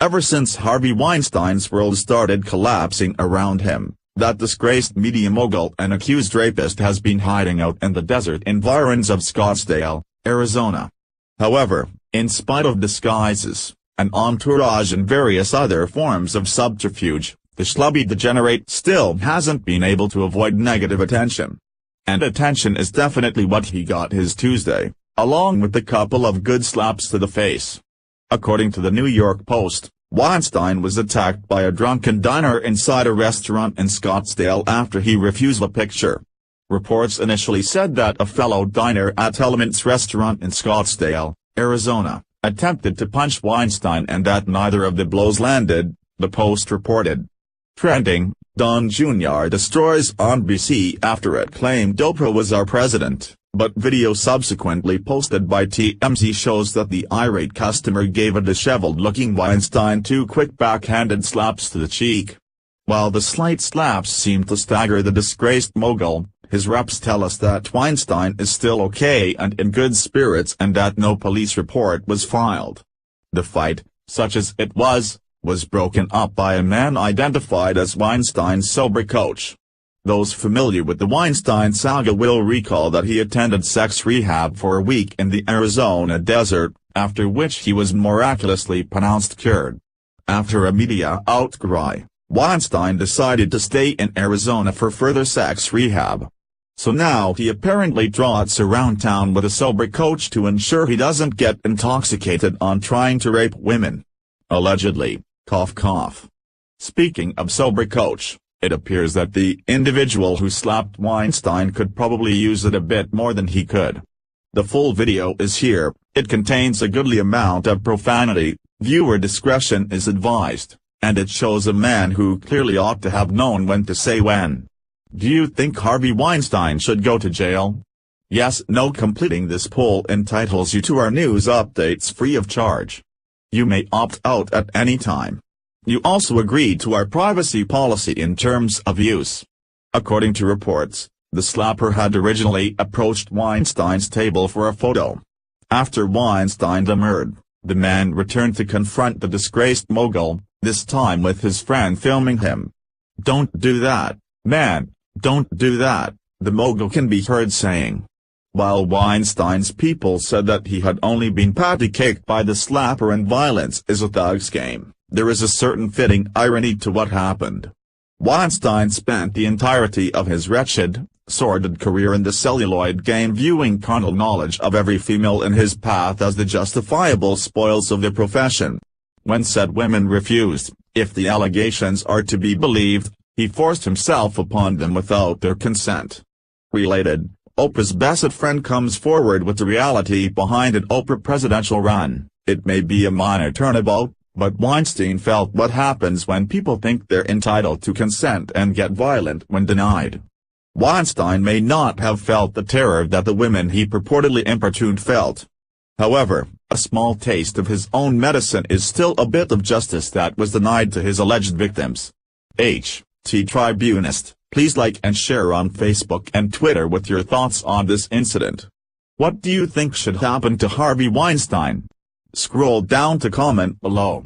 Ever since Harvey Weinstein's world started collapsing around him, that disgraced media mogul and accused rapist has been hiding out in the desert environs of Scottsdale, Arizona. However, in spite of disguises, an entourage and various other forms of subterfuge, the schlubby degenerate still hasn't been able to avoid negative attention. And attention is definitely what he got his Tuesday, along with a couple of good slaps to the face. According to the New York Post, Weinstein was attacked by a drunken diner inside a restaurant in Scottsdale after he refused a picture. Reports initially said that a fellow diner at Element's restaurant in Scottsdale, Arizona, attempted to punch Weinstein and that neither of the blows landed, the Post reported. Trending, Don Jr. destroys on BC after it claimed Oprah was our president. But video subsequently posted by TMZ shows that the irate customer gave a disheveled-looking Weinstein 2 quick backhanded slaps to the cheek. While the slight slaps seemed to stagger the disgraced mogul, his reps tell us that Weinstein is still okay and in good spirits and that no police report was filed. The fight, such as it was broken up by a man identified as Weinstein's sober coach. Those familiar with the Weinstein saga will recall that he attended sex rehab for a week in the Arizona desert, after which he was miraculously pronounced cured. After a media outcry, Weinstein decided to stay in Arizona for further sex rehab. So now he apparently trots around town with a sober coach to ensure he doesn't get intoxicated on trying to rape women. Allegedly, cough cough. Speaking of sober coach, it appears that the individual who slapped Weinstein could probably use it a bit more than he could. The full video is here. It contains a goodly amount of profanity, viewer discretion is advised, and it shows a man who clearly ought to have known when to say when. Do you think Harvey Weinstein should go to jail? Yes, no. Completing this poll entitles you to our news updates free of charge. You may opt out at any time. You also agreed to our privacy policy in terms of use. According to reports, the slapper had originally approached Weinstein's table for a photo. After Weinstein demurred, the man returned to confront the disgraced mogul, this time with his friend filming him. "Don't do that, man, don't do that," the mogul can be heard saying. While Weinstein's people said that he had only been patty-caked by the slapper and violence is a thug's game, there is a certain fitting irony to what happened. Weinstein spent the entirety of his wretched, sordid career in the celluloid game viewing carnal knowledge of every female in his path as the justifiable spoils of the profession. When said women refused, if the allegations are to be believed, he forced himself upon them without their consent. Related, Oprah's best friend comes forward with the reality behind an Oprah presidential run. It may be a minor turnabout, but Weinstein felt what happens when people think they're entitled to consent and get violent when denied. Weinstein may not have felt the terror that the women he purportedly importuned felt. However, a small taste of his own medicine is still a bit of justice that was denied to his alleged victims. HT Tribunist, please like and share on Facebook and Twitter with your thoughts on this incident. What do you think should happen to Harvey Weinstein? Scroll down to comment below.